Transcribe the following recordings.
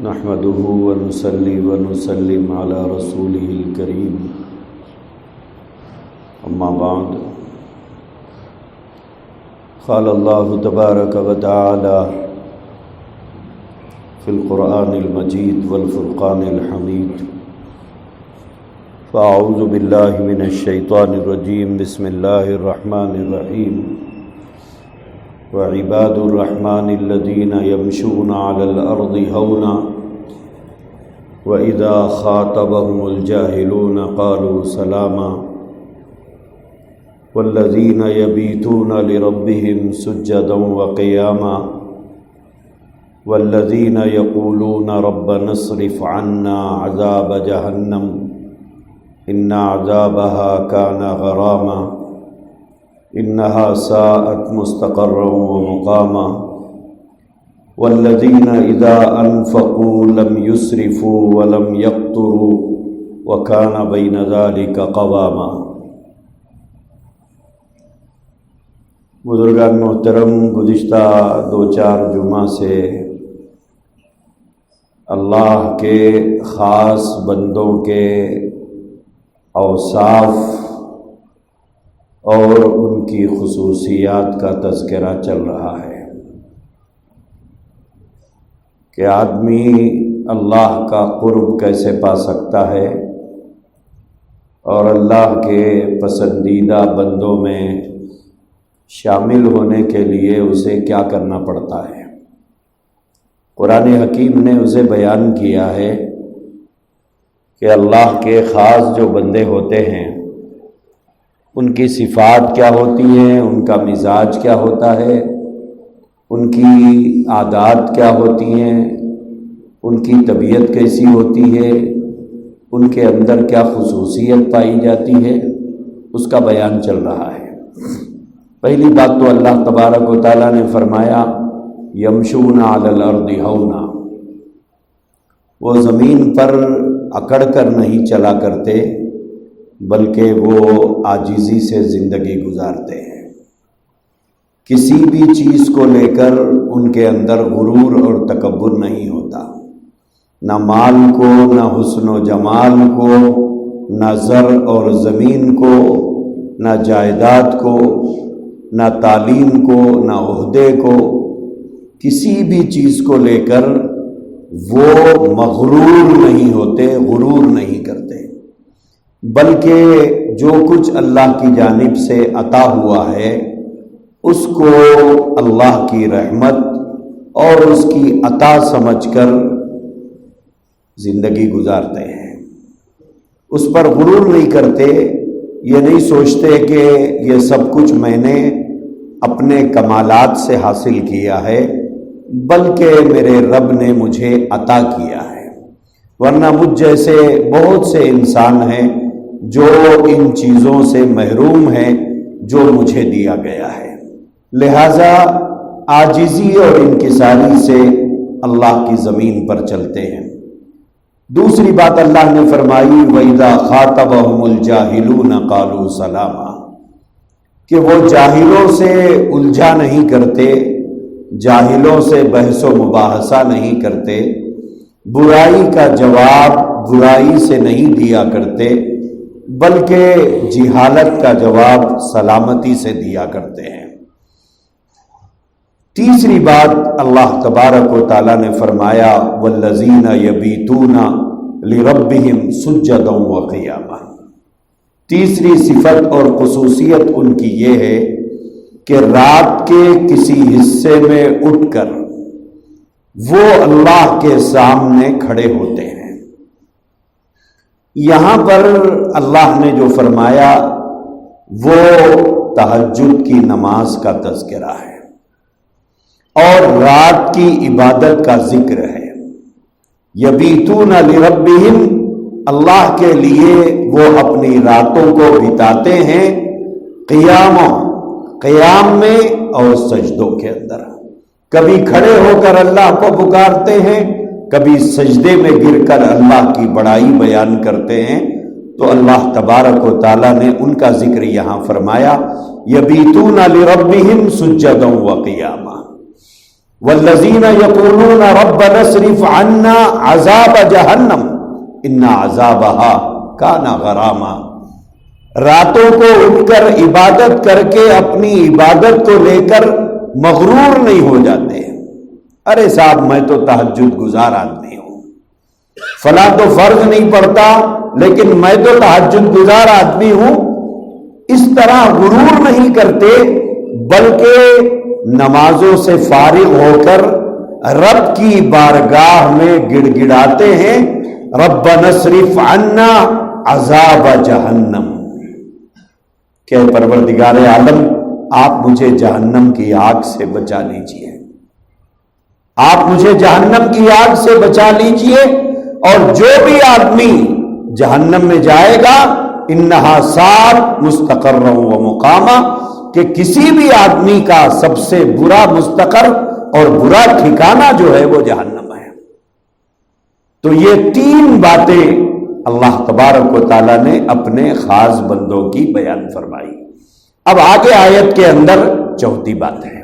نحمده ونصلي ونسلم على رسوله الكريم اما بعد قال الله تبارك وتعالى في القرآن المجيد والفرقان الحميد فأعوذ بالله من الشيطان الرجيم بسم الله الرحمن الرحيم وعباد الرحمن الذين يمشون على الأرض هونا وإذا خاطبهم الجاهلون قالوا سلاما والذين يبيتون لربهم سجدا وقياما والذين يقولون ربنا اصرف عنا عذاب جهنم إن عذابها كان غراما إنها ساءت مستقرا ومقاما والذين إذا أنفقوا لم يسرفوا ولم يقتروا وكان بين ذلك قواما۔ بزرگان محترم، گزشتہ 2-4 جمعہ سے اللہ کے خاص بندوں کے اوصاف اور ان کی خصوصیات کا تذکرہ چل رہا ہے کہ آدمی اللہ کا قرب کیسے پا سکتا ہے اور اللہ کے پسندیدہ بندوں میں شامل ہونے کے لیے اسے کیا کرنا پڑتا ہے۔ قرآن حکیم نے اسے بیان کیا ہے کہ اللہ کے خاص جو بندے ہوتے ہیں ان کی صفات کیا ہوتی ہیں، ان کا مزاج کیا ہوتا ہے، ان کی عادات کیا ہوتی ہیں، ان کی طبیعت کیسی ہوتی ہے، ان کے اندر کیا خصوصیت پائی جاتی ہے، اس کا بیان چل رہا ہے۔ پہلی بات تو اللہ تبارک و تعالیٰ نے فرمایا یمشون علی الارض ہونا، وہ زمین پر اکڑ کر نہیں چلا کرتے بلکہ وہ عاجزی سے زندگی گزارتے ہیں۔ کسی بھی چیز کو لے کر ان کے اندر غرور اور تکبر نہیں ہوتا، نہ مال کو، نہ حسن و جمال کو، نہ زر اور زمین کو، نہ جائیداد کو، نہ تعلیم کو، نہ عہدے کو، کسی بھی چیز کو لے کر وہ مغرور نہیں ہوتے، غرور نہیں کرتے، بلکہ جو کچھ اللہ کی جانب سے عطا ہوا ہے اس کو اللہ کی رحمت اور اس کی عطا سمجھ کر زندگی گزارتے ہیں، اس پر غرور نہیں کرتے، یہ نہیں سوچتے کہ یہ سب کچھ میں نے اپنے کمالات سے حاصل کیا ہے بلکہ میرے رب نے مجھے عطا کیا ہے۔ ورنہ مجھ جیسے بہت سے انسان ہیں جو ان چیزوں سے محروم ہیں جو مجھے دیا گیا ہے، لہذا عاجزی اور انکساری سے اللہ کی زمین پر چلتے ہیں۔ دوسری بات اللہ نے فرمائی وَإِذَا خَاطَبَهُمُ الْجَاهِلُونَ قَالُوا سَلَامًا، کہ وہ جاہلوں سے الجھا نہیں کرتے، جاہلوں سے بحث و مباحثہ نہیں کرتے، برائی کا جواب برائی سے نہیں دیا کرتے بلکہ جہالت کا جواب سلامتی سے دیا کرتے ہیں۔ تیسری بات اللہ تبارک و تعالیٰ نے فرمایا وَالَّذِينَ يَبِيتُونَ لِرَبِّهِمْ سُجَّدًا وَقِيَامًا، تیسری صفت اور خصوصیت ان کی یہ ہے کہ رات کے کسی حصے میں اٹھ کر وہ اللہ کے سامنے کھڑے ہوتے ہیں۔ یہاں پر اللہ نے جو فرمایا وہ تہجد کی نماز کا تذکرہ ہے اور رات کی عبادت کا ذکر ہے۔ یبیتون لربہم، اللہ کے لیے وہ اپنی راتوں کو بتاتے ہیں قیام میں اور سجدوں کے اندر، کبھی کھڑے ہو کر اللہ کو پکارتے ہیں، کبھی سجدے میں گر کر اللہ کی بڑائی بیان کرتے ہیں۔ تو اللہ تبارک و تعالیٰ نے ان کا ذکر یہاں فرمایا یبیتون لربہم سجدا وقیاما، والذین یقولون ربنا اصرف عنا عذاب جہنم ان عذابها کان غراما، راتوں کو اٹھ کر عبادت کر کے اپنی عبادت کو لے کر مغرور نہیں ہو جاتے، ارے صاحب میں تو تہجد گزار آدمی ہوں، فلاں تو فرض نہیں پڑتا لیکن میں تو تہجد گزار آدمی ہوں، اس طرح غرور نہیں کرتے بلکہ نمازوں سے فارغ ہو کر رب کی بارگاہ میں گڑ گڑاتے ہیں ربنا اصرف عنا عذاب جہنم، کہ پروردگار عالم آپ مجھے جہنم کی آگ سے بچا لیجئے، آپ مجھے جہنم کی آگ سے بچا لیجئے، اور جو بھی آدمی جہنم میں جائے گا انہا سات مستقرا و مقاما، کہ کسی بھی آدمی کا سب سے برا مستقر اور برا ٹھکانہ جو ہے وہ جہنم ہے۔ تو یہ تین باتیں اللہ تبارک و تعالیٰ نے اپنے خاص بندوں کی بیان فرمائی۔ اب آگے آیت کے اندر چوتھی بات ہے،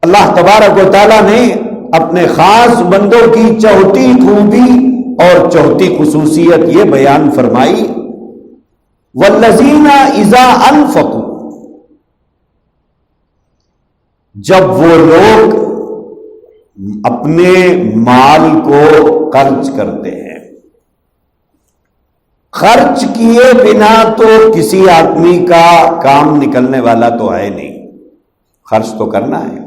اللہ تبارک و تعالیٰ نے اپنے خاص بندوں کی چوتھی خوبی اور چوتھی خصوصیت یہ بیان فرمائی، والذین اذا انفقوا، جب وہ لوگ اپنے مال کو خرچ کرتے ہیں، خرچ کیے بنا تو کسی آدمی کا کام نکلنے والا تو ہے نہیں، خرچ تو کرنا ہے،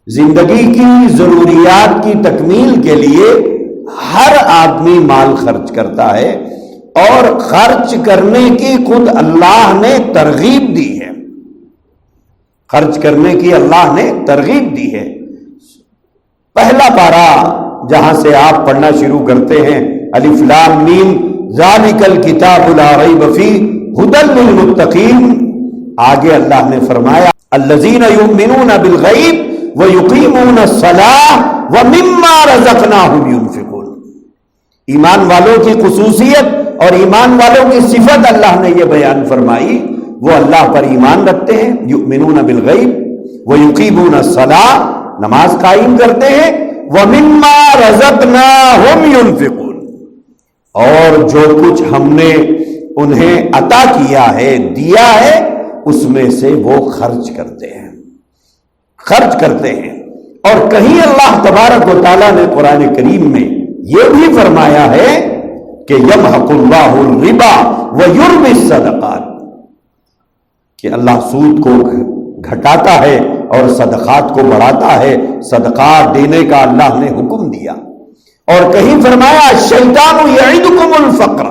زندگی کی ضروریات کی تکمیل کے لیے ہر آدمی مال خرچ کرتا ہے، اور خرچ کرنے کی خود اللہ نے ترغیب دی ہے، خرچ کرنے کی اللہ نے ترغیب دی ہے۔ پہلا پارہ جہاں سے آپ پڑھنا شروع کرتے ہیں، الف لام میم ذالک الکتاب لا ریب فیہ ھدی للمتقین، آگے اللہ نے فرمایا الذین یؤمنون بالغیب وَيُقِيمُونَ الصَّلَاةَ وَمِمَّا رَزَقْنَاهُمْ يُنْفِقُونَ، ایمان والوں کی خصوصیت اور ایمان والوں کی صفت اللہ نے یہ بیان فرمائی، وہ اللہ پر ایمان رکھتے ہیں، یؤمنون بالغیب وَيُقِيمُونَ الصَّلَاةَ، نماز قائم کرتے ہیں، وَمِمَّا رَزَقْنَاهُمْ يُنْفِقُونَ، اور جو کچھ ہم نے انہیں عطا کیا ہے، دیا ہے، اس میں سے وہ خرچ کرتے ہیں، خرچ کرتے ہیں۔ اور کہیں اللہ تبارک و تعالیٰ نے قرآن کریم میں یہ بھی فرمایا ہے کہ یمحق اللہ الربا ویربی الصدقات، کہ اللہ سود کو گھٹاتا ہے اور صدقات کو بڑھاتا ہے، صدقات دینے کا اللہ نے حکم دیا۔ اور کہیں فرمایا الشیطان یعدکم الفقر،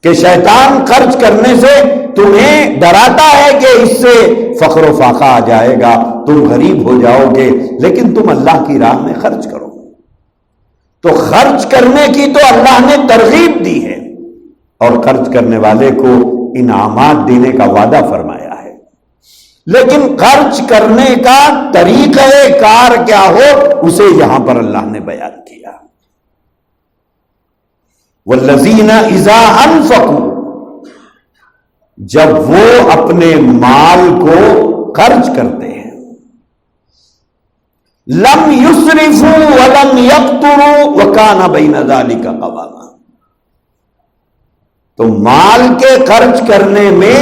کہ شیطان خرچ کرنے سے تمہیں ڈراتا ہے کہ اس سے فقر و فاقہ آ جائے گا، تم غریب ہو جاؤ گے، لیکن تم اللہ کی راہ میں خرچ کرو۔ تو خرچ کرنے کی تو اللہ نے ترغیب دی ہے، اور خرچ کرنے والے کو انعامات دینے کا وعدہ فرمایا ہے، لیکن خرچ کرنے کا طریقہ کار کیا ہو اسے یہاں پر اللہ نے بیان کیا۔ والذین اذا انفقوا، جب وہ اپنے مال کو خرچ کرتے ہیں، لم یسرفوا ولم یقتروا وکان بین ذلک قواما، تو مال کے خرچ کرنے میں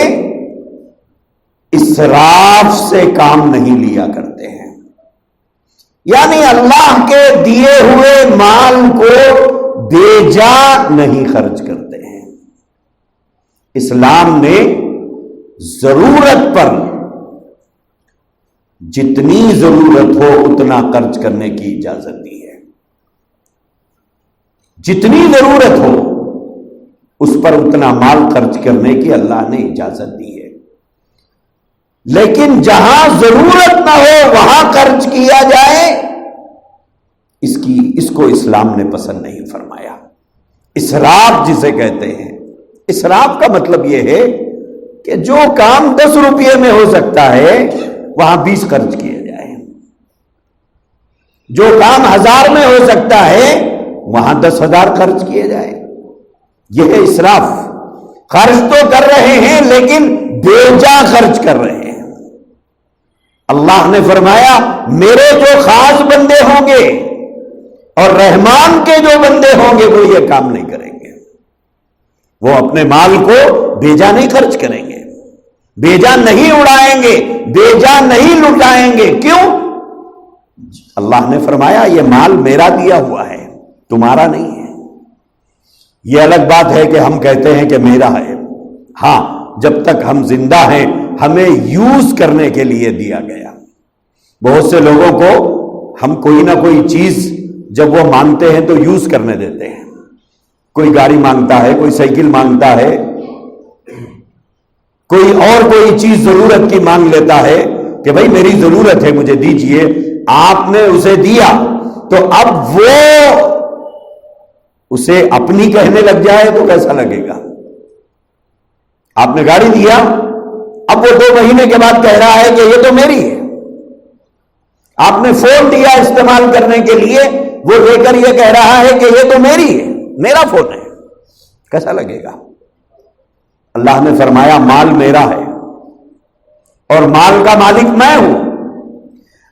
اسراف سے کام نہیں لیا کرتے ہیں، یعنی اللہ کے دیے ہوئے مال کو بے جا نہیں خرچ کرتے ہیں۔ اسلام نے ضرورت پر جتنی ضرورت ہو اتنا خرچ کرنے کی اجازت دی ہے، جتنی ضرورت ہو اس پر اتنا مال خرچ کرنے کی اللہ نے اجازت دی ہے، لیکن جہاں ضرورت نہ ہو وہاں خرچ کیا جائے، اس کو اسلام نے پسند نہیں فرمایا۔ اسراف جسے کہتے ہیں، اسراف کا مطلب یہ ہے کہ جو کام 10 روپے میں ہو سکتا ہے وہاں 20 خرچ کیا جائے، جو کام 1000 میں ہو سکتا ہے وہاں 10,000 خرچ کیے جائے، یہ ہے اسراف۔ خرچ تو کر رہے ہیں لیکن بے جا خرچ کر رہے ہیں۔ اللہ نے فرمایا میرے جو خاص بندے ہوں گے اور رحمان کے جو بندے ہوں گے وہ یہ کام نہیں کریں گے، وہ اپنے مال کو بیجا نہیں خرچ کریں گے، بیجا نہیں اڑائیں گے، بیجا نہیں لٹائیں گے۔ کیوں؟ اللہ نے فرمایا یہ مال میرا دیا ہوا ہے، تمہارا نہیں ہے۔ یہ الگ بات ہے کہ ہم کہتے ہیں کہ میرا ہے، ہاں جب تک ہم زندہ ہیں ہمیں یوز کرنے کے لیے دیا گیا۔ بہت سے لوگوں کو ہم کوئی نہ کوئی چیز جب وہ مانگتے ہیں تو یوز کرنے دیتے ہیں، کوئی گاڑی مانگتا ہے، کوئی سائیکل مانگتا ہے، کوئی اور کوئی چیز ضرورت کی مانگ لیتا ہے کہ بھائی میری ضرورت ہے مجھے دیجئے، آپ نے اسے دیا تو اب وہ اسے اپنی کہنے لگ جائے تو کیسا لگے گا؟ آپ نے گاڑی دیا، اب وہ 2 مہینے کے بعد کہہ رہا ہے کہ یہ تو میری ہے۔ آپ نے فون دیا استعمال کرنے کے لیے، وہ لے کر یہ کہہ رہا ہے کہ یہ تو میری ہے، میرا فون ہے، کیسا لگے گا؟ اللہ نے فرمایا مال میرا ہے اور مال کا مالک میں ہوں،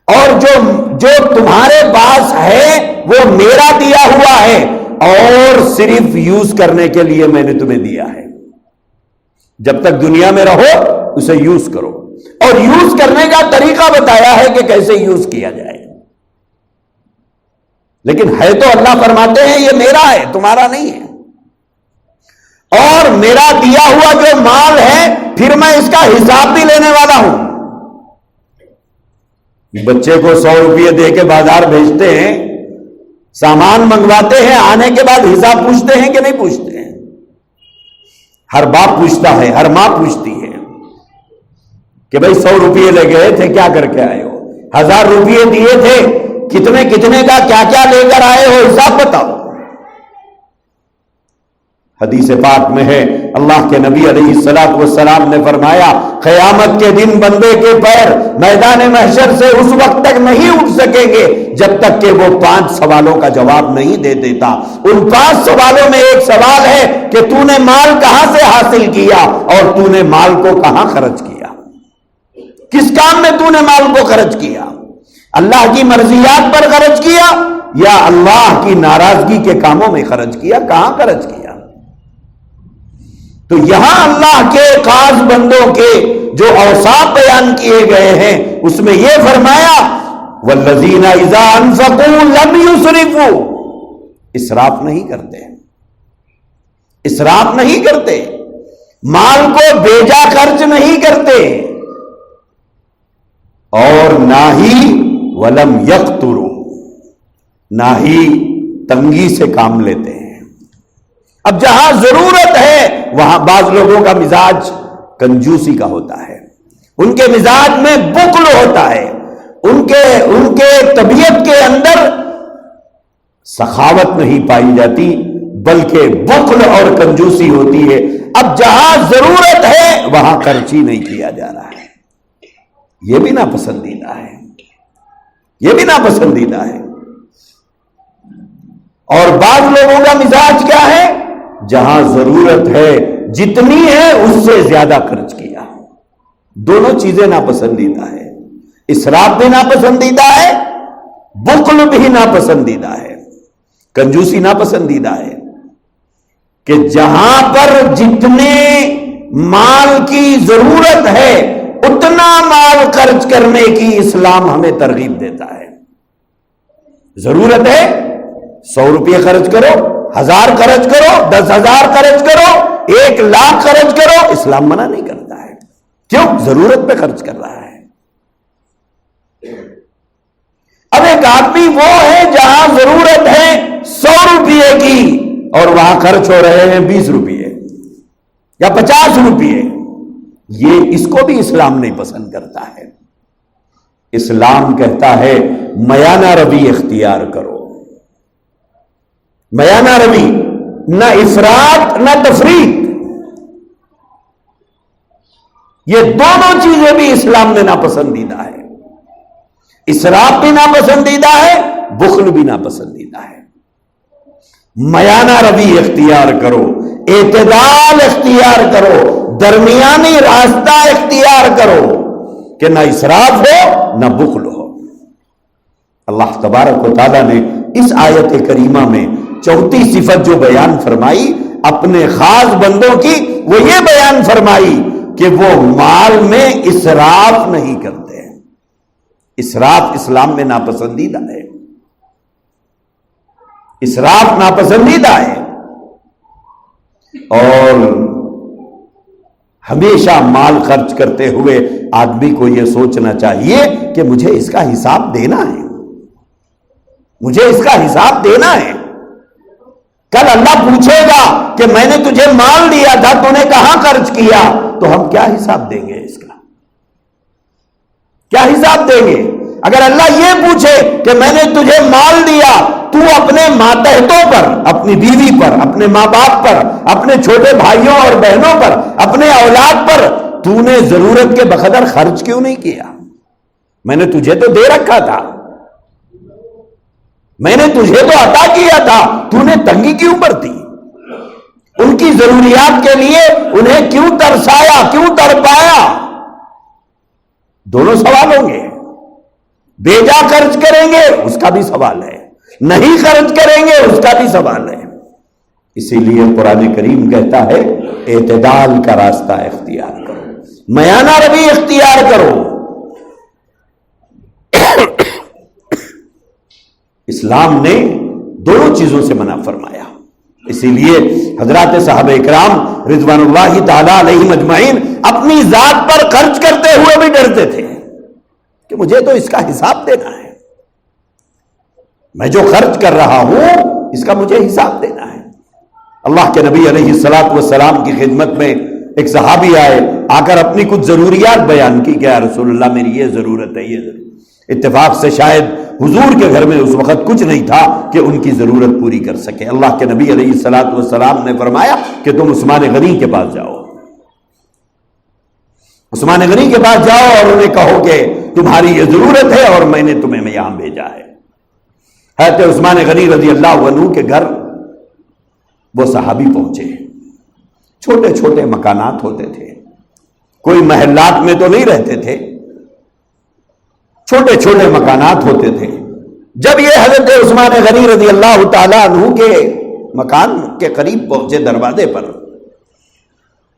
اور جو تمہارے پاس ہے وہ میرا دیا ہوا ہے اور صرف یوز کرنے کے لیے میں نے تمہیں دیا ہے۔ جب تک دنیا میں رہو اسے یوز کرو، اور یوز کرنے کا طریقہ بتایا ہے کہ کیسے یوز کیا جائے، لیکن ہے تو اللہ فرماتے ہیں یہ میرا ہے، تمہارا نہیں ہے، اور میرا دیا ہوا جو مال ہے پھر میں اس کا حساب بھی لینے والا ہوں۔ بچے کو 100 روپئے دے کے بازار بھیجتے ہیں، سامان منگواتے ہیں، آنے کے بعد حساب پوچھتے ہیں کہ نہیں پوچھتے ہیں؟ ہر باپ پوچھتا ہے، ہر ماں پوچھتی ہے کہ بھائی 100 روپئے لے گئے تھے کیا کر کے آئے ہو، 1000 روپئے دیے تھے کتنے کا کیا کیا لے کر آئے ہو، حساب بتاؤ۔ حدیث پاک میں ہے اللہ کے نبی علیہ الصلوۃ والسلام نے فرمایا قیامت کے دن بندے کے پیر میدان محشر سے اس وقت تک نہیں اٹھ سکیں گے جب تک کہ وہ 5 سوالوں کا جواب نہیں دے دیتا۔ ان 5 سوالوں میں ایک سوال ہے کہ تو نے مال کہاں سے حاصل کیا اور تو نے مال کو کہاں خرچ کیا، کس کام میں تو نے مال کو خرچ کیا؟ اللہ کی مرضیات پر خرچ کیا یا اللہ کی ناراضگی کے کاموں میں خرچ کیا؟ کہاں خرچ کیا؟ تو یہاں اللہ کے خاص بندوں کے جو اوصاف بیان کیے گئے ہیں اس میں یہ فرمایا والذین اذا انفقوا لم یسرفوا، اسراف نہیں کرتے، اسراف نہیں کرتے، مال کو بیجا خرچ نہیں کرتے، اور نہ ہی ولم یقتروا، نہ ہی تنگی سے کام لیتے ہیں۔ اب جہاں ضرورت ہے وہاں بعض لوگوں کا مزاج کنجوسی کا ہوتا ہے، ان کے مزاج میں بخل ہوتا ہے، ان کے طبیعت کے اندر سخاوت نہیں پائی جاتی بلکہ بخل اور کنجوسی ہوتی ہے۔ اب جہاں ضرورت ہے وہاں خرچ ہی نہیں کیا جا رہا ہے، یہ بھی ناپسندیدہ ہے، یہ بھی ناپسندیدہ ہے۔ اور بعض لوگوں کا مزاج کیا ہے؟ جہاں ضرورت ہے جتنی ہے اس سے زیادہ خرچ کیا۔ دونوں چیزیں ناپسندیدہ ہے، اسراف بھی ناپسندیدہ ہے، بخل بھی ناپسندیدہ ہے، کنجوسی ناپسندیدہ ہے، کہ جہاں پر جتنے مال کی ضرورت ہے اتنا مال خرچ کرنے کی اسلام ہمیں ترغیب دیتا ہے۔ ضرورت ہے 100 روپئے خرچ کرو، 1000 خرچ کرو، 10,000 خرچ کرو، 1,00,000 خرچ کرو، اسلام منع نہیں کرتا ہے۔ کیوں؟ ضرورت پہ خرچ کر رہا ہے۔ اب ایک آدمی وہ ہے جہاں ضرورت ہے 100 روپئے کی اور وہاں خرچ ہو رہے ہیں 20 روپئے یا 50 روپئے، یہ اس کو بھی اسلام نہیں پسند کرتا ہے۔ اسلام کہتا ہے میانہ روی اختیار کرو، میانہ روی، نہ افراط نہ تفریط، یہ دونوں چیزیں بھی اسلام میں ناپسندیدہ ہے۔ اسراف بھی ناپسندیدہ ہے، بخل بھی ناپسندیدہ ہے۔ میانہ روی اختیار کرو، اعتدال اختیار کرو، درمیانی راستہ اختیار کرو کہ نہ اسراف ہو نہ بخل ہو۔ اللہ تبارک و تعالیٰ نے اس آیت کریمہ میں چوتھی صفت جو بیان فرمائی اپنے خاص بندوں کی، وہ یہ بیان فرمائی کہ وہ مال میں اسراف نہیں کرتے۔ اسراف اسلام میں ناپسندیدہ ہے، اسراف ناپسندیدہ ہے، اور ہمیشہ مال خرچ کرتے ہوئے آدمی کو یہ سوچنا چاہیے کہ مجھے اس کا حساب دینا ہے، مجھے اس کا حساب دینا ہے۔ کل اللہ پوچھے گا کہ میں نے تجھے مال دیا تھا، تو نے کہاں خرچ کیا؟ تو ہم کیا حساب دیں گے اس کا؟ کیا حساب دیں گے؟ اگر اللہ یہ پوچھے کہ میں نے تجھے مال دیا، تو اپنے ماتحتوں پر، اپنی بیوی پر، اپنے ماں باپ پر، اپنے چھوٹے بھائیوں اور بہنوں پر، اپنے اولاد پر تو نے ضرورت کے بقدر خرچ کیوں نہیں کیا؟ میں نے تجھے تو دے رکھا تھا، میں نے تجھے تو عطا کیا تھا، تو نے تنگی کیوں برتی؟ ان کی ضروریات کے لیے انہیں کیوں ترسایا، کیوں تڑپایا؟ دونوں سوال ہوں گے۔ بیجا خرچ کریں گے اس کا بھی سوال ہے، نہیں خرچ کریں گے اس کا بھی سوال ہے۔ اسی لیے قرآن کریم کہتا ہے اعتدال کا راستہ اختیار کرو، میانہ روی اختیار کرو۔ اسلام نے دونوں چیزوں سے منع فرمایا، اسی لیے حضرات صحابہ اکرام رضوان اللہ تعالی علیہم اجمعین اپنی ذات پر خرچ کرتے ہوئے بھی ڈرتے تھے کہ مجھے تو اس کا حساب دینا ہے، میں جو خرچ کر رہا ہوں اس کا مجھے حساب دینا ہے۔ اللہ کے نبی علیہ الصلوۃ والسلام کی خدمت میں ایک صحابی آئے، آ کر اپنی کچھ ضروریات بیان کی کہ یا رسول اللہ میری یہ ضرورت ہے، یہ ضرورت۔ اتفاق سے شاید حضور کے گھر میں اس وقت کچھ نہیں تھا کہ ان کی ضرورت پوری کر سکے۔ اللہ کے نبی علیہ الصلوۃ والسلام نے فرمایا کہ تم عثمان غنی کے پاس جاؤ، عثمان غنی کے پاس جاؤ اور انہیں کہو کہ تمہاری یہ ضرورت ہے اور میں نے تمہیں یہاں بھیجا ہے۔ حضرت عثمان غنی رضی اللہ عنہ کے گھر وہ صحابی پہنچے، چھوٹے چھوٹے مکانات ہوتے تھے، کوئی محلات میں تو نہیں رہتے تھے، چھوٹے چھوٹے مکانات ہوتے تھے۔ جب یہ حضرت عثمان غنی رضی اللہ تعالیٰ عنہ کے مکان کے قریب پہنچے دروازے پر،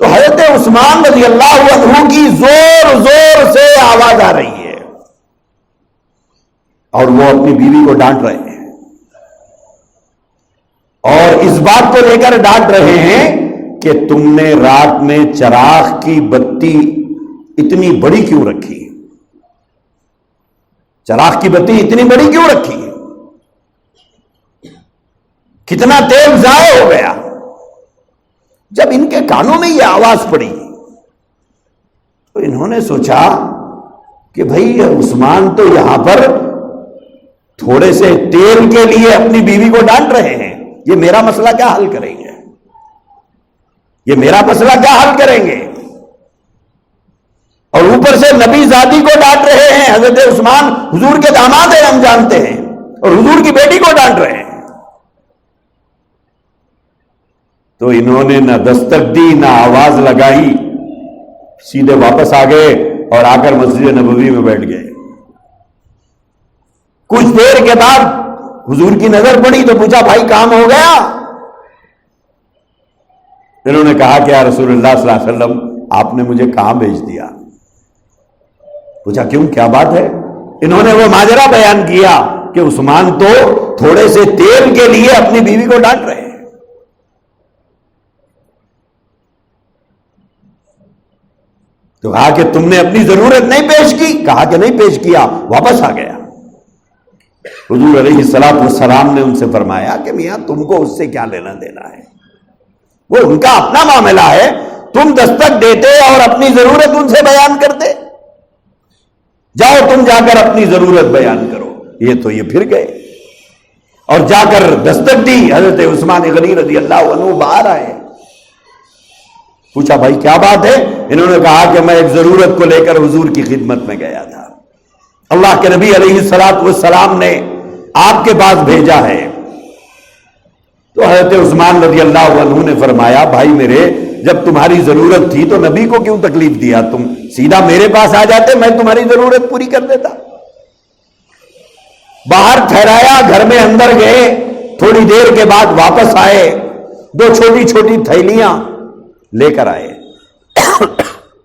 تو حضرت عثمان رضی اللہ عنہ کی زور زور سے آواز آ رہی ہے اور وہ اپنی بیوی کو ڈانٹ رہے ہیں، اور اس بات کو لے کر ڈانٹ رہے ہیں کہ تم نے رات میں چراغ کی بتی اتنی بڑی کیوں رکھی؟ چراغ کی بتی اتنی بڑی کیوں رکھی؟ کتنا تیل ضائع ہو گیا۔ جب ان کے کانوں میں یہ آواز پڑی تو انہوں نے سوچا کہ بھئی عثمان تو یہاں پر تھوڑے سے تیل کے لیے اپنی بیوی کو ڈانٹ رہے ہیں، یہ میرا مسئلہ کیا حل کریں گے؟ یہ میرا مسئلہ کیا حل کریں گے؟ اور اوپر سے نبی زادی کو ڈانٹ رہے ہیں، حضرت عثمان حضور کے داماد ہیں ہم جانتے ہیں، اور حضور کی بیٹی کو ڈانٹ رہے ہیں۔ تو انہوں نے نہ دستک دی نہ آواز لگائی، سیدھے واپس آ گئے اور آ کر مسجد نبوی میں بیٹھ گئے۔ کچھ دیر کے بعد حضور کی نظر پڑی تو پوچھا بھائی کام ہو گیا؟ انہوں نے کہا کہ یا رسول اللہ صلی اللہ علیہ وسلم آپ نے مجھے کہاں بھیج دیا؟ پوچھا کیوں، کیا بات ہے؟ انہوں نے وہ ماجرا بیان کیا کہ عثمان تو تھوڑے سے تیل کے لیے اپنی بیوی کو ڈانٹ رہے ہیں۔ تو کہا کہ تم نے اپنی ضرورت نہیں پیش کی؟ کہا کہ نہیں پیش کیا، واپس آ گیا۔ حضور علیہ الصلوۃ والسلام نے ان سے فرمایا کہ میاں تم کو اس سے کیا لینا دینا ہے، وہ ان کا اپنا معاملہ ہے، تم دستک دیتے اور اپنی ضرورت ان سے بیان کرتے، جاؤ تم جا کر اپنی ضرورت بیان کرو۔ یہ تو یہ پھر گئے اور جا کر دستک دی، حضرت عثمان غنی رضی اللہ عنہ باہر آئے، پوچھا بھائی کیا بات ہے؟ انہوں نے کہا کہ میں ایک ضرورت کو لے کر حضور کی خدمت میں گیا تھا، اللہ کے نبی علیہ الصلوۃ والسلام نے آپ کے پاس بھیجا ہے۔ تو حضرت عثمان رضی اللہ عنہ نے فرمایا بھائی میرے جب تمہاری ضرورت تھی تو نبی کو کیوں تکلیف دیا؟ تم سیدھا میرے پاس آ جاتے، میں تمہاری ضرورت پوری کر دیتا۔ باہر ٹھہرایا، گھر میں اندر گئے، تھوڑی دیر کے بعد واپس آئے، 2 چھوٹی چھوٹی تھیلیاں لے کر آئے۔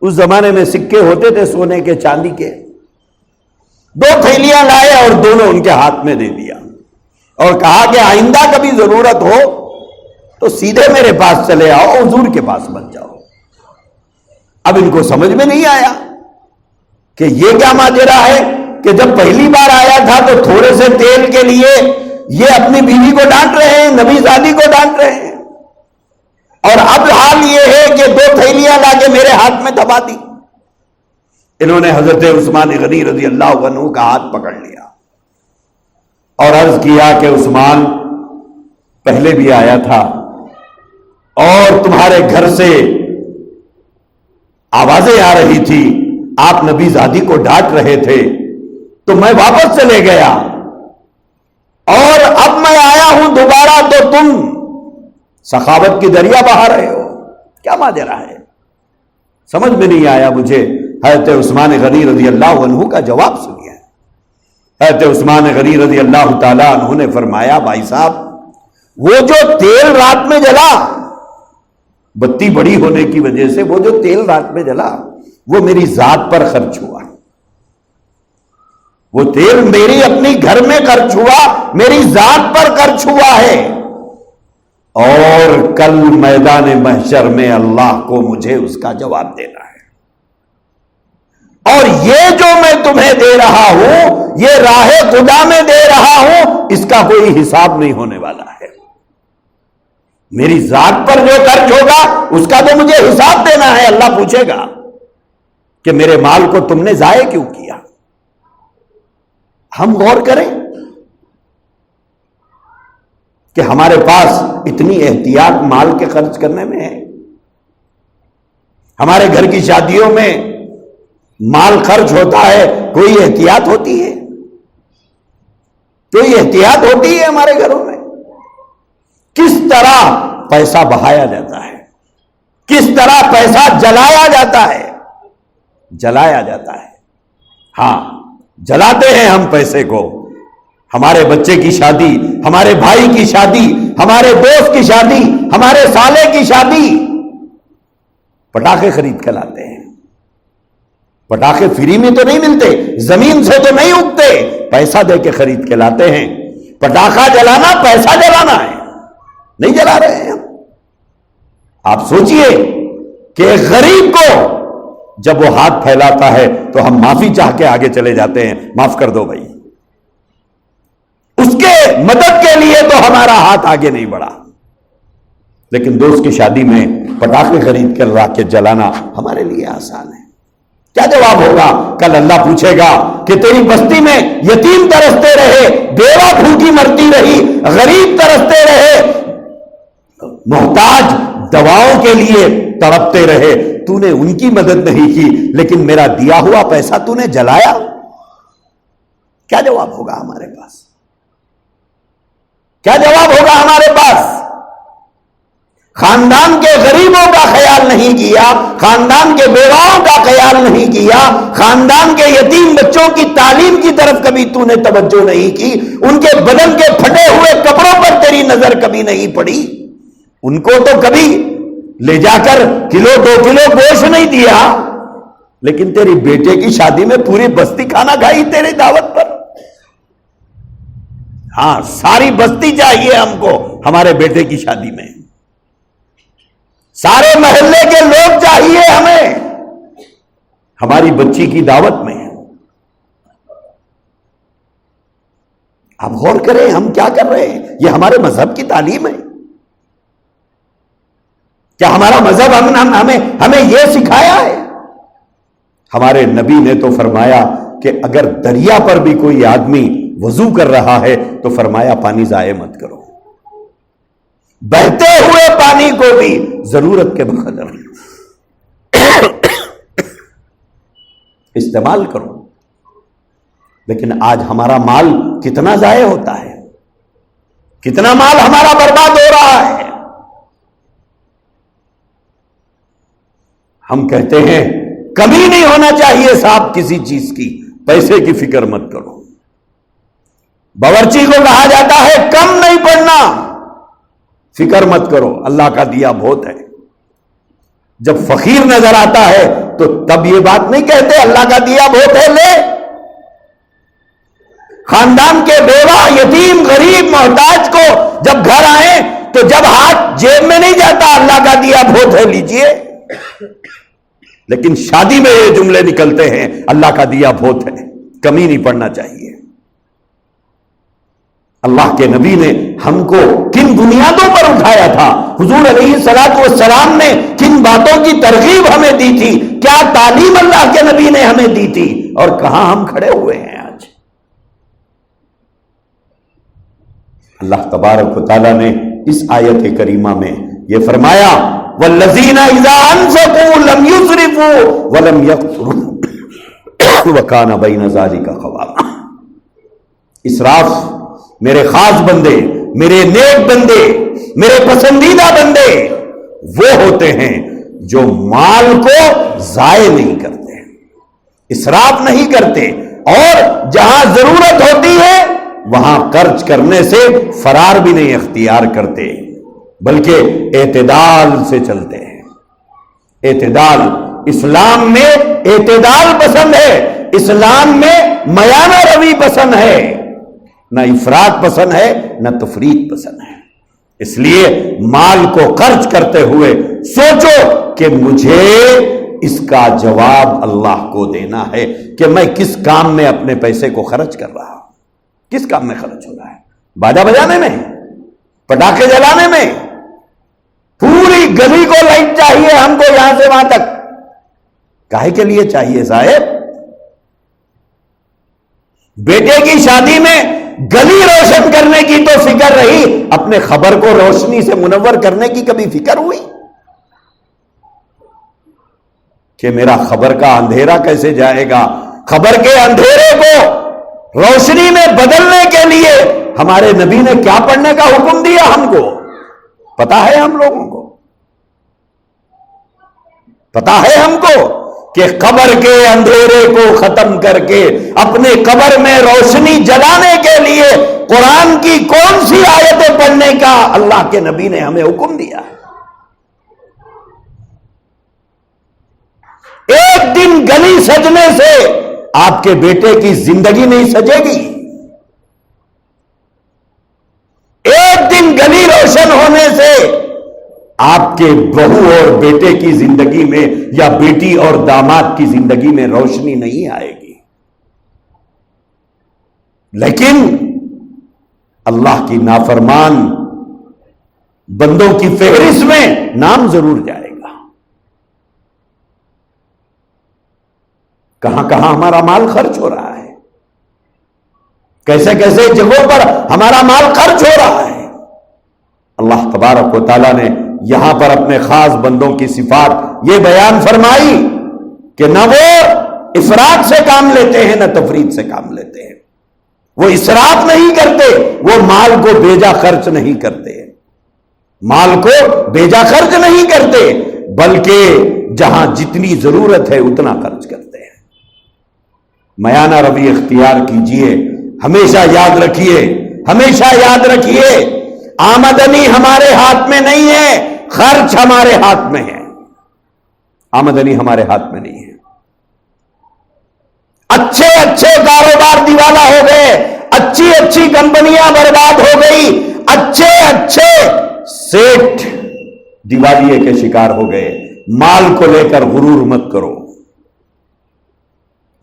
اس زمانے میں سکے ہوتے تھے سونے کے، چاندی کے، 2 تھیلیاں لائے اور دونوں ان کے ہاتھ میں دے دیا اور کہا کہ آئندہ کبھی ضرورت ہو تو سیدھے میرے پاس چلے آؤ، حضور کے پاس مت جاؤ۔ اب ان کو سمجھ میں نہیں آیا کہ یہ کیا ماجرا ہے کہ جب پہلی بار آیا تھا تو تھوڑے سے تیل کے لیے یہ اپنی بیوی کو ڈانٹ رہے ہیں، نبی زادی کو ڈانٹ رہے ہیں، اور اب حال یہ ہے کہ 2 تھیلیاں لا کے میرے ہاتھ میں دبا دی۔ انہوں نے حضرت عثمان غنی رضی اللہ عنہ کا ہاتھ پکڑ لیا اور عرض کیا کہ عثمان، پہلے بھی آیا تھا اور تمہارے گھر سے آوازیں آ رہی تھی، آپ نبی زادی کو ڈانٹ رہے تھے تو میں واپس چلے گیا، اور اب میں آیا ہوں دوبارہ تو تم سخاوت کی دریا بہا رہے ہو، کیا ماجرا ہے؟ سمجھ میں نہیں آیا مجھے۔ حضرت عثمان غنی رضی اللہ عنہ کا جواب سنیے۔ حضرت عثمان غنی رضی اللہ تعالی عنہ نے فرمایا، بھائی صاحب، وہ جو تیل رات میں جلا، بتی بڑی ہونے کی وجہ سے وہ جو تیل رات میں جلا وہ میری ذات پر خرچ ہوا، وہ تیل میری اپنی گھر میں خرچ ہوا، میری ذات پر خرچ ہوا ہے، اور کل میدان محشر میں اللہ کو مجھے اس کا جواب دینا ہے، اور یہ جو میں تمہیں دے رہا ہوں، یہ راہ خدا میں دے رہا ہوں، اس کا کوئی حساب نہیں ہونے والا ہے۔ میری ذات پر جو خرچ ہوگا اس کا تو مجھے حساب دینا ہے۔ اللہ پوچھے گا کہ میرے مال کو تم نے ضائع کیوں کیا؟ ہم غور کریں کہ ہمارے پاس اتنی احتیاط مال کے خرچ کرنے میں ہے؟ ہمارے گھر کی شادیوں میں مال خرچ ہوتا ہے، کوئی احتیاط ہوتی ہے؟ کوئی احتیاط ہوتی ہے ہمارے گھروں میں؟ کس طرح پیسہ بہایا جاتا ہے، کس طرح پیسہ جلایا جاتا ہے، جلایا جاتا ہے۔ ہاں، جلاتے ہیں ہم پیسے کو، ہمارے بچے کی شادی، ہمارے بھائی کی شادی، ہمارے دوست کی شادی، ہمارے سالے کی شادی، پٹاخے خرید کے لاتے ہیں۔ پٹاخے فری میں تو نہیں ملتے، زمین سے تو نہیں اگتے، پیسہ دے کے خرید کے لاتے ہیں۔ پٹاخہ جلانا پیسہ جلانا ہے، نہیں جلا رہے ہیں ہم۔ آپ سوچئے کہ ایک غریب کو جب وہ ہاتھ پھیلاتا ہے تو ہم معافی چاہ کے آگے چلے جاتے ہیں، معاف کر دو بھائی، اس کے مدد کے لیے تو ہمارا ہاتھ آگے نہیں بڑھا، لیکن دوست کی شادی میں پٹاخے خرید کر لا کے جلانا ہمارے لیے آسان ہے۔ کیا جواب ہوگا؟ کل اللہ پوچھے گا کہ تیری بستی میں یتیم ترستے رہے، بیوہ بھوکی مرتی رہی، غریب ترستے رہے، محتاج دواؤں کے لیے تڑپتے رہے، تو نے ان کی مدد نہیں کی، لیکن میرا دیا ہوا پیسہ تو نے جلایا۔ کیا جواب ہوگا ہمارے پاس؟ کیا جواب ہوگا ہمارے پاس؟ خاندان کے غریبوں کا خیال نہیں کیا، خاندان کے بیواؤں کا خیال نہیں کیا، خاندان کے یتیم بچوں کی تعلیم کی طرف کبھی تو نے توجہ نہیں کی، ان کے بدن کے پھٹے ہوئے کپڑوں پر تیری نظر کبھی نہیں پڑی، ان کو تو کبھی لے جا کر 1-2 کلو گوشت نہیں دیا، لیکن تیری بیٹے کی شادی میں پوری بستی کھانا کھائی تیری دعوت پر۔ ہاں، ساری بستی چاہیے ہم کو ہمارے بیٹے کی شادی میں، سارے محلے کے لوگ چاہیے ہمیں ہماری بچی کی دعوت میں۔ آپ غور کریں ہم کیا کر رہے ہیں؟ یہ ہمارے مذہب کی تعلیم ہے کیا؟ ہمارا مذہب ہمیں یہ سکھایا ہے؟ ہمارے نبی نے تو فرمایا کہ اگر دریا پر بھی کوئی آدمی وضو کر رہا ہے تو فرمایا پانی ضائع مت کرو، بہتے ہوئے پانی کو بھی ضرورت کے بقدر استعمال کرو۔ لیکن آج ہمارا مال کتنا ضائع ہوتا ہے، کتنا مال ہمارا برباد ہو رہا ہے۔ ہم کہتے ہیں کمی نہیں ہونا چاہیے صاحب کسی چیز کی، پیسے کی فکر مت کرو۔ باورچی کو کہا جاتا ہے کم نہیں پڑنا، فکر مت کرو، اللہ کا دیا بہت ہے۔ جب فقیر نظر آتا ہے تو تب یہ بات نہیں کہتے اللہ کا دیا بہت ہے، لے۔ خاندان کے بیوہ، یتیم، غریب، محتاج کو جب گھر آئیں تو جب ہاتھ جیب میں نہیں جاتا اللہ کا دیا بہت ہے لیجئے، لیکن شادی میں یہ جملے نکلتے ہیں اللہ کا دیا بہت ہے، کمی نہیں پڑنا چاہیے۔ اللہ کے نبی نے ہم کو کن بنیادوں پر اٹھایا تھا، حضور علیہ الصلوۃ والسلام نے کن باتوں کی ترغیب ہمیں دی تھی، کیا تعلیم اللہ کے نبی نے ہمیں دی تھی، اور کہاں ہم کھڑے ہوئے ہیں آج۔ اللہ تبارک و تعالیٰ نے اس آیت کریمہ میں یہ فرمایا والذین اذا انفقوا لم یسرفوا ولم یقتروا وکان بین ذلک قواما۔ اسراف میرے خاص بندے، میرے نیک بندے، میرے پسندیدہ بندے وہ ہوتے ہیں جو مال کو ضائع نہیں کرتے، اسراف نہیں کرتے، اور جہاں ضرورت ہوتی ہے وہاں خرچ کرنے سے فرار بھی نہیں اختیار کرتے، بلکہ اعتدال سے چلتے ہیں۔ اعتدال، اسلام میں اعتدال پسند ہے، اسلام میں میانہ روی پسند ہے، نہ افراط پسند ہے نہ تفریط پسند ہے۔ اس لیے مال کو خرچ کرتے ہوئے سوچو کہ مجھے اس کا جواب اللہ کو دینا ہے کہ میں کس کام میں اپنے پیسے کو خرچ کر رہا ہوں، کس کام میں خرچ ہو رہا ہے، باجا بجانے میں، پٹاخے جلانے میں۔ پوری گلی کو لائٹ چاہیے ہم کو یہاں سے وہاں تک، کاہے کے لیے چاہیے صاحب؟ بیٹے کی شادی میں گلی روشن کرنے کی تو فکر رہی، اپنے خبر کو روشنی سے منور کرنے کی کبھی فکر ہوئی کہ میرا خبر کا اندھیرا کیسے جائے گا؟ خبر کے اندھیرے کو روشنی میں بدلنے کے لیے ہمارے نبی نے کیا پڑھنے کا حکم دیا ہم کو پتا ہے؟ ہم لوگوں کو پتا ہے ہم کو کہ قبر کے اندھیرے کو ختم کر کے اپنے قبر میں روشنی جلانے کے لیے قرآن کی کون سی آیتیں پڑھنے کا اللہ کے نبی نے ہمیں حکم دیا؟ ایک دن گلی سجنے سے آپ کے بیٹے کی زندگی نہیں سجے گی، ایک دن گلی روشن ہونے سے آپ کے بہو اور بیٹے کی زندگی میں یا بیٹی اور داماد کی زندگی میں روشنی نہیں آئے گی، لیکن اللہ کی نافرمان بندوں کی فہرست میں نام ضرور جائے گا۔ کہاں کہاں ہمارا مال خرچ ہو رہا ہے، کیسے کیسے جگہوں پر ہمارا مال خرچ ہو رہا ہے۔ اللہ تبارک و تعالیٰ نے یہاں پر اپنے خاص بندوں کی صفات یہ بیان فرمائی کہ نہ وہ افراط سے کام لیتے ہیں نہ تفریط سے کام لیتے ہیں، وہ اسراف نہیں کرتے، وہ مال کو بیجا خرچ نہیں کرتے، مال کو بیجا خرچ نہیں کرتے، بلکہ جہاں جتنی ضرورت ہے اتنا خرچ کرتے ہیں۔ میانہ روی اختیار کیجئے، ہمیشہ یاد رکھیے، ہمیشہ یاد رکھیے، آمدنی ہمارے ہاتھ میں نہیں ہے، خرچ ہمارے ہاتھ میں ہے، آمدنی ہمارے ہاتھ میں نہیں ہے۔ اچھے اچھے کاروبار دیوالا ہو گئے، اچھی اچھی کمپنیاں برباد ہو گئی، اچھے اچھے سیٹ دیوالیے کے شکار ہو گئے۔ مال کو لے کر غرور مت کرو،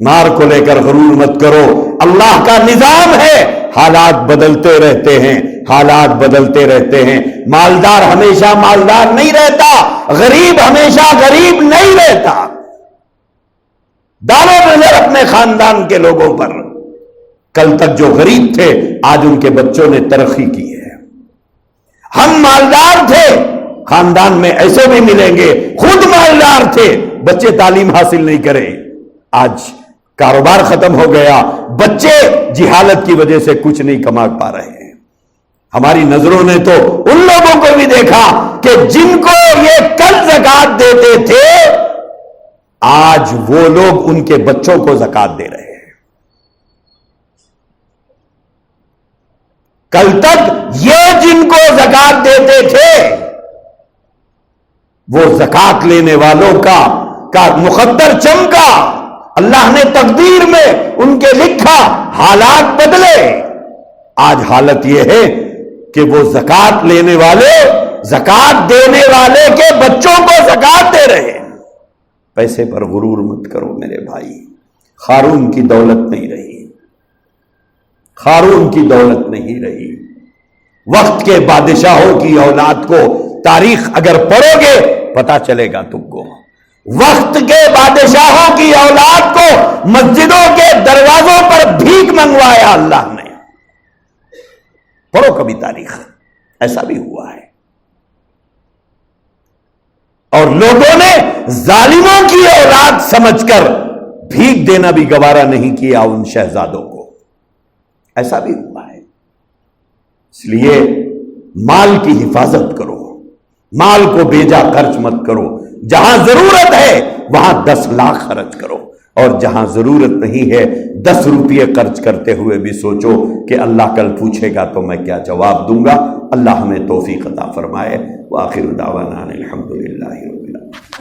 مال کو لے کر غرور مت کرو، اللہ کا نظام ہے، حالات بدلتے رہتے ہیں، حالات بدلتے رہتے ہیں۔ مالدار ہمیشہ مالدار نہیں رہتا، غریب ہمیشہ غریب نہیں رہتا۔ ڈالو نظر اپنے خاندان کے لوگوں پر، کل تک جو غریب تھے آج ان کے بچوں نے ترقی کی ہے۔ ہم مالدار تھے، خاندان میں ایسے بھی ملیں گے خود مالدار تھے، بچے تعلیم حاصل نہیں کرے، آج کاروبار ختم ہو گیا، بچے جہالت کی وجہ سے کچھ نہیں کما پا رہے ہیں۔ ہماری نظروں نے تو ان لوگوں کو بھی دیکھا کہ جن کو یہ کل زکات دیتے تھے آج وہ لوگ ان کے بچوں کو زکات دے رہے ہیں. کل تک یہ جن کو زکات دیتے تھے وہ زکات لینے والوں کا مقدر چمکا، اللہ نے تقدیر میں ان کے لکھا، حالات بدلے. آج حالت یہ ہے کہ وہ زکات لینے والے زکات دینے والے کے بچوں کو زکات دے رہے ہیں. پیسے پر غرور مت کرو میرے بھائی. قارون کی دولت نہیں رہی، قارون کی دولت نہیں رہی. وقت کے بادشاہوں کی اولاد کو تاریخ اگر پڑھو گے پتا چلے گا تم کو. وقت کے بادشاہوں کی اولاد کو مسجدوں کے دروازوں پر بھیک منگوایا اللہ نے. پڑھو کبھی تاریخ، ایسا بھی ہوا ہے. اور لوگوں نے ظالموں کی اولاد سمجھ کر بھیک دینا بھی گوارا نہیں کیا ان شہزادوں کو. ایسا بھی ہوا ہے. اس لیے مال کی حفاظت کرو، مال کو بیجا خرچ مت کرو. جہاں ضرورت ہے وہاں 10 لاکھ خرچ کرو، اور جہاں ضرورت نہیں ہے 10 روپے خرچ کرتے ہوئے بھی سوچو کہ اللہ کل پوچھے گا تو میں کیا جواب دوں گا. اللہ ہمیں توفیق عطا فرمائے. وآخر دعوانا الحمدللہ.